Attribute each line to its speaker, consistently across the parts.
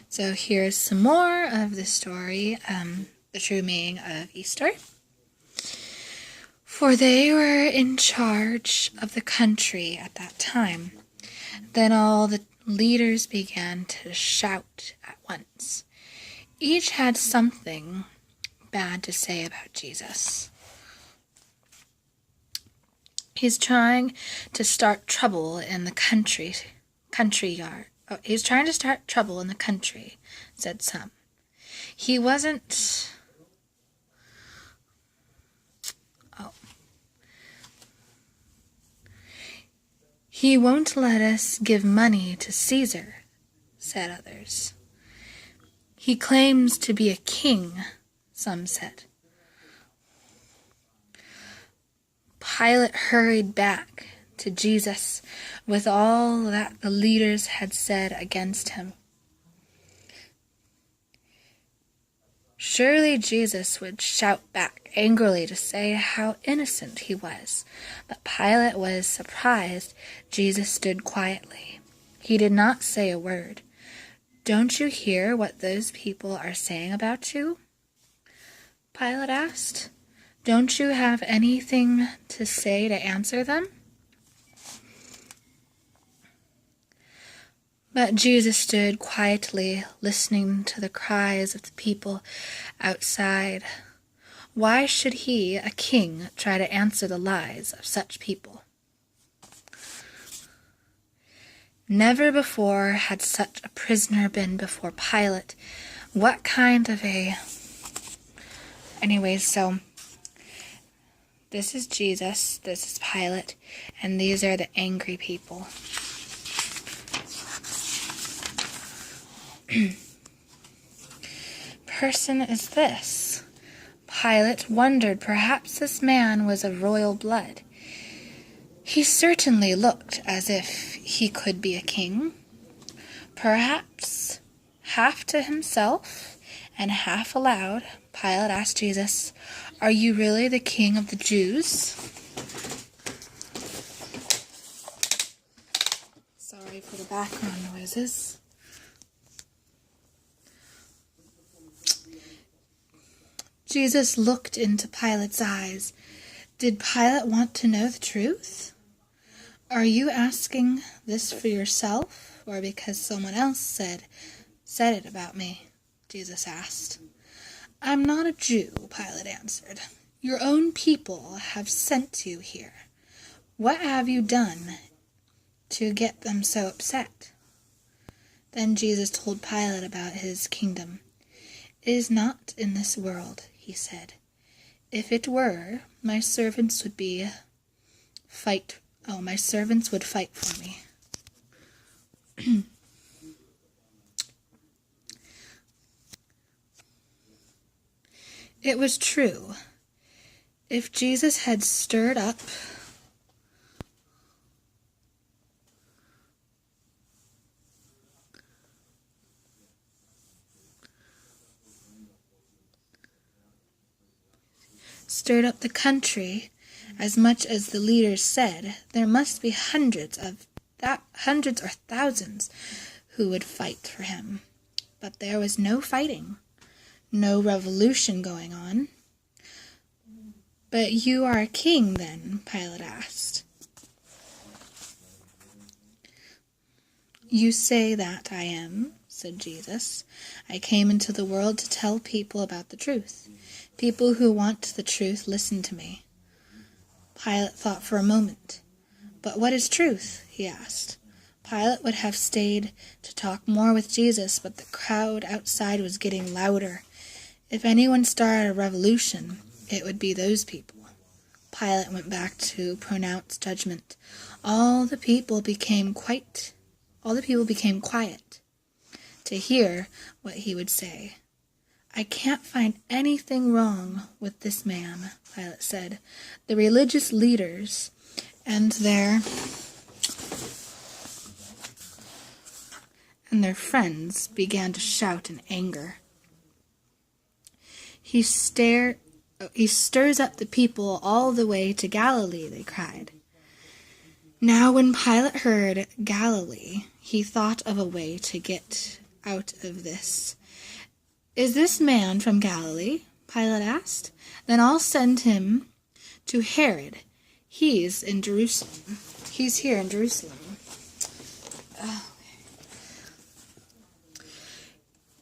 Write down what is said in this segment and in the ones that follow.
Speaker 1: So here's some more of the story, the true meaning of Easter. For they were in charge of the country at that time. Then all the leaders began to shout at once. Each had something bad to say about Jesus. He's trying to start trouble in the country yard. Oh, he's trying to start trouble in the country, said some. He wasn't... He won't let us give money to Caesar, said others. He claims to be a king, some said. Pilate hurried back to Jesus with all that the leaders had said against him. Surely Jesus would shout back angrily to say how innocent he was, but Pilate was surprised. Jesus stood quietly. He did not say a word. Don't you hear what those people are saying about you? Pilate asked. Don't you have anything to say to answer them? But Jesus stood quietly, listening to the cries of the people outside. Why should he, a king, try to answer the lies of such people? Never before had such a prisoner been before Pilate. What kind of a... Anyways, so this is Jesus, this is Pilate, and these are the angry people. Person is this? Pilate wondered perhaps this man was of royal blood. He certainly looked as if he could be a king. Perhaps half to himself and half aloud, Pilate asked Jesus, Are you really the king of the Jews? Sorry for the background noises. Jesus looked into Pilate's eyes. Did Pilate want to know the truth? Are you asking this for yourself, or because someone else said it about me? Jesus asked. I'm not a Jew, Pilate answered. Your own people have sent you here. What have you done to get them so upset? Then Jesus told Pilate about his kingdom. It is not in this world, he said. If it were, my servants would fight for me. It was true. If Jesus had stirred up the country as much as the leaders said, there must be hundreds or thousands who would fight for him. But there was no fighting, no revolution going on. But you are a king, then? Pilate asked. You say that I am, said Jesus. I came into the world to tell people about the truth. People who want the truth listen to me. Pilate thought for a moment. But what is truth? He asked. Pilate would have stayed to talk more with Jesus, but the crowd outside was getting louder. If anyone started a revolution, it would be those people. Pilate went back to pronounce judgment. All the people became quiet to hear what he would say. I can't find anything wrong with this man, Pilate said. The religious leaders and their friends began to shout in anger. He stirs up the people all the way to Galilee, they cried. Now when Pilate heard Galilee, he thought of a way to get out of this. Is this man from Galilee? Pilate asked. Then I'll send him to Herod. He's in Jerusalem. He's here in Jerusalem.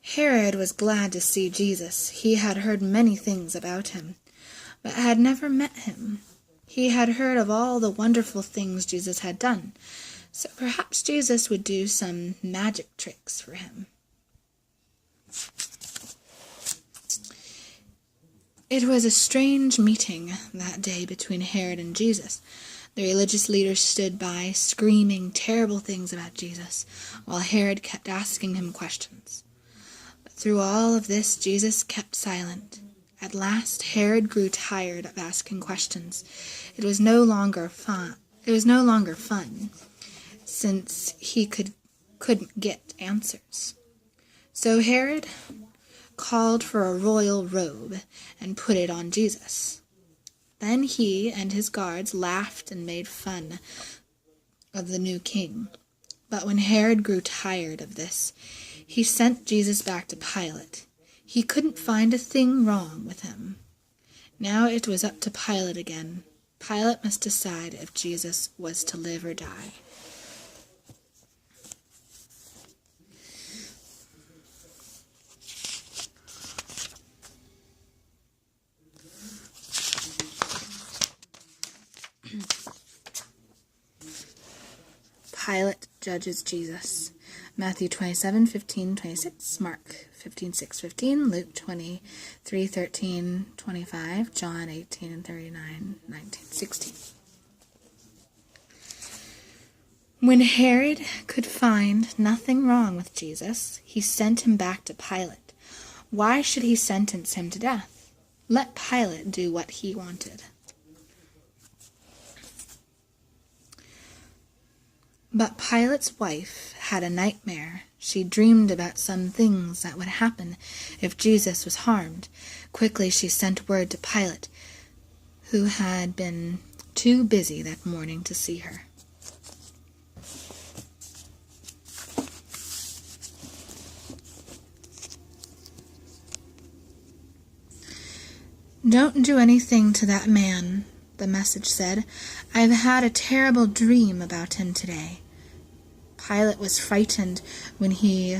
Speaker 1: Herod was glad to see Jesus. He had heard many things about him, but had never met him. He had heard of all the wonderful things Jesus had done, so perhaps Jesus would do some magic tricks for him. It was a strange meeting that day between Herod and Jesus. The religious leaders stood by, screaming terrible things about Jesus, while Herod kept asking him questions. But through all of this, Jesus kept silent. At last, Herod grew tired of asking questions. It was no longer fun, since he couldn't get answers. So Herod called for a royal robe and put it on Jesus. Then he and his guards laughed and made fun of the new king. But when Herod grew tired of this, he sent Jesus back to Pilate. He couldn't find a thing wrong with him. Now it was up to Pilate again. Pilate must decide if Jesus was to live or die. Pilate judges Jesus. Matthew 27:15-26, Mark 15:6-15, Luke 23:13-25, John 18:39, 19:16. When Herod could find nothing wrong with Jesus, he sent him back to Pilate. Why should he sentence him to death? Let Pilate do what he wanted. But Pilate's wife had a nightmare. She dreamed about some things that would happen if Jesus was harmed. Quickly she sent word to Pilate, who had been too busy that morning to see her. Don't do anything to that man, the message said. I've had a terrible dream about him today. Pilate was frightened when he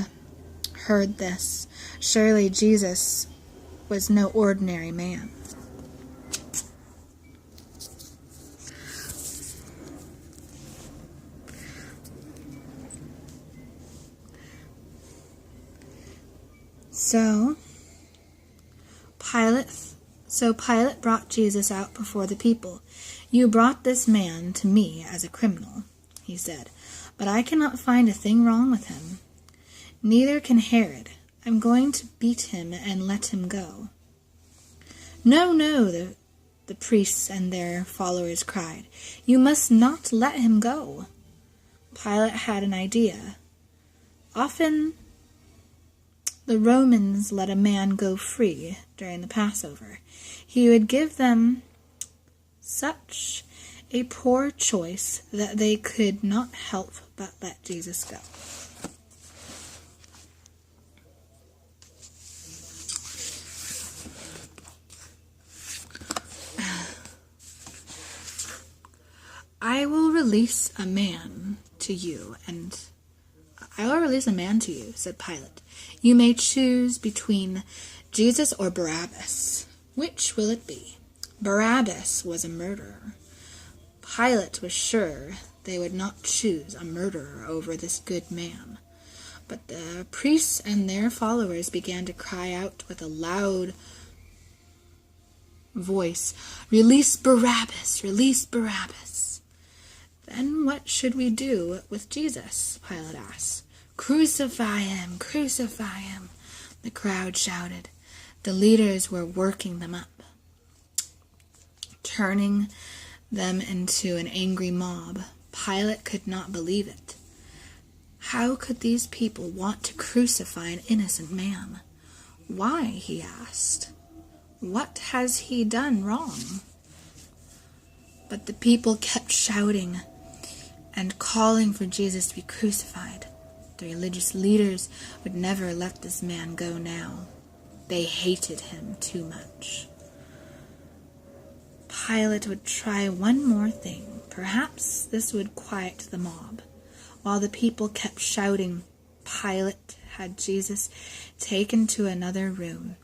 Speaker 1: heard this. Surely Jesus was no ordinary man. So Pilate brought Jesus out before the people. You brought this man to me as a criminal, he said, but I cannot find a thing wrong with him. Neither can Herod. I'm going to beat him and let him go. No, the priests and their followers cried. You must not let him go. Pilate had an idea. Often the Romans let a man go free during the Passover. He would give them such a poor choice that they could not help but let Jesus go. I will release a man to you, said Pilate. You may choose between Jesus or Barabbas. Which will it be? Barabbas was a murderer. Pilate was sure they would not choose a murderer over this good man. But the priests and their followers began to cry out with a loud voice, Release Barabbas! Release Barabbas! Then what should we do with Jesus? Pilate asked. Crucify him! Crucify him! The crowd shouted. The leaders were working them up, turning them into an angry mob. Pilate could not believe it. How could these people want to crucify an innocent man? Why, he asked. What has he done wrong? But the people kept shouting and calling for Jesus to be crucified. The religious leaders would never let this man go now. They hated him too much. Pilate would try one more thing. Perhaps this would quiet the mob. While the people kept shouting, Pilate had Jesus taken to another room.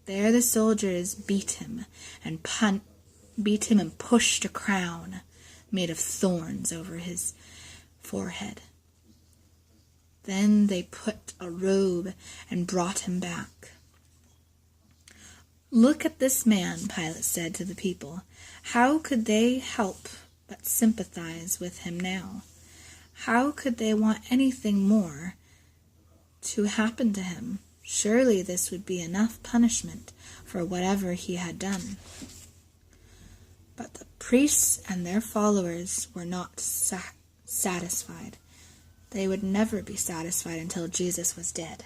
Speaker 1: There the soldiers beat him and pushed a crown made of thorns over his forehead. Then they put a robe and brought him back. Look at this man, Pilate said to the people. How could they help but sympathize with him now? How could they want anything more to happen to him? Surely this would be enough punishment for whatever he had done. But the priests and their followers were not satisfied. They would never be satisfied until Jesus was dead.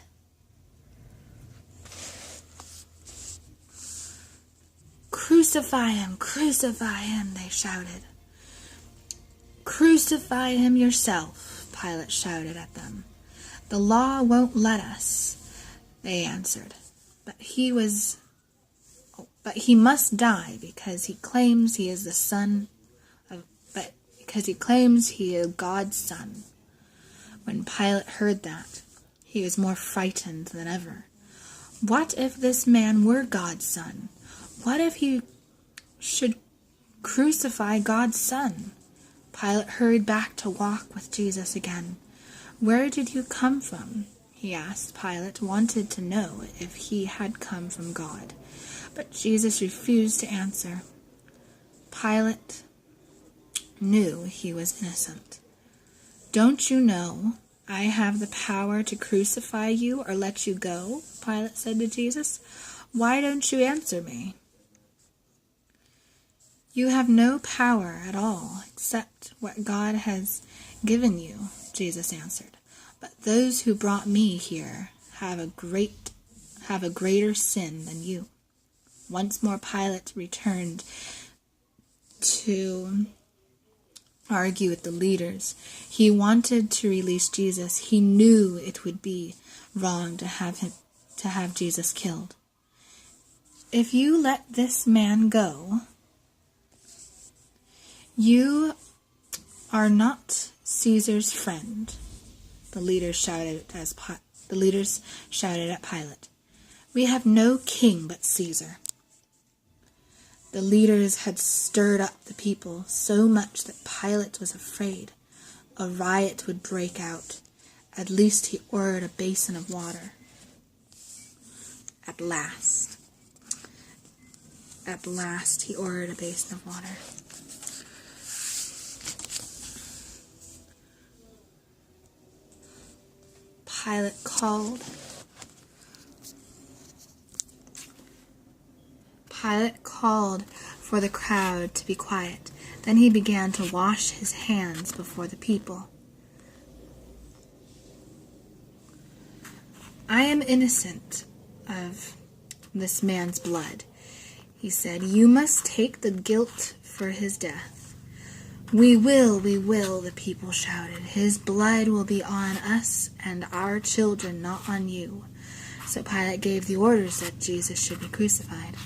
Speaker 1: Crucify him, they shouted. Crucify him yourself, Pilate shouted at them. The law won't let us, they answered. But he must die because he claims he is God's son. When Pilate heard that, he was more frightened than ever. What if this man were God's son? What if he should crucify God's son? Pilate hurried back to walk with Jesus again. Where did you come from? He asked. Pilate wanted to know if he had come from God. But Jesus refused to answer. Pilate knew he was innocent. Don't you know I have the power to crucify you or let you go? Pilate said to Jesus. Why don't you answer me? You have no power at all except what God has given you, Jesus answered. But those who brought me here have a greater sin than you. Once more Pilate returned to argue with the leaders. He wanted to release Jesus. He knew it would be wrong to have Jesus killed. If you let this man go, you are not Caesar's friend, the leaders shouted at Pilate. We have no king but Caesar. The leaders had stirred up the people so much that Pilate was afraid a riot would break out. At least he ordered a basin of water. At last he ordered a basin of water. Pilate called for the crowd to be quiet. Then he began to wash his hands before the people. I am innocent of this man's blood, he said. You must take the guilt for his death. We will, the people shouted. His blood will be on us and our children, not on you. So Pilate gave the orders that Jesus should be crucified.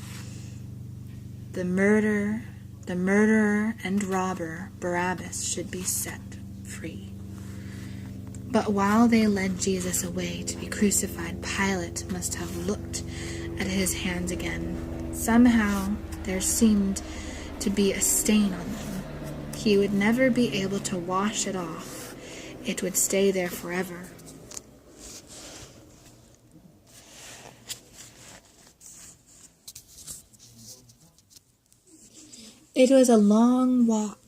Speaker 1: The murderer and robber, Barabbas, should be set free. But while they led Jesus away to be crucified, Pilate must have looked at his hands again. Somehow there seemed to be a stain on them. He would never be able to wash it off. It would stay there forever. It was a long walk.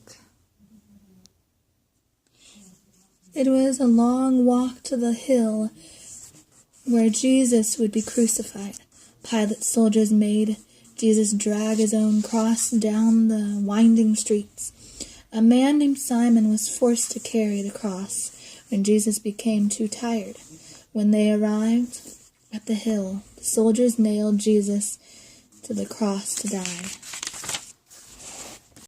Speaker 1: It was a long walk to the hill where Jesus would be crucified. Pilate's soldiers made Jesus drag his own cross down the winding streets. A man named Simon was forced to carry the cross when Jesus became too tired. When they arrived at the hill, the soldiers nailed Jesus to the cross to die.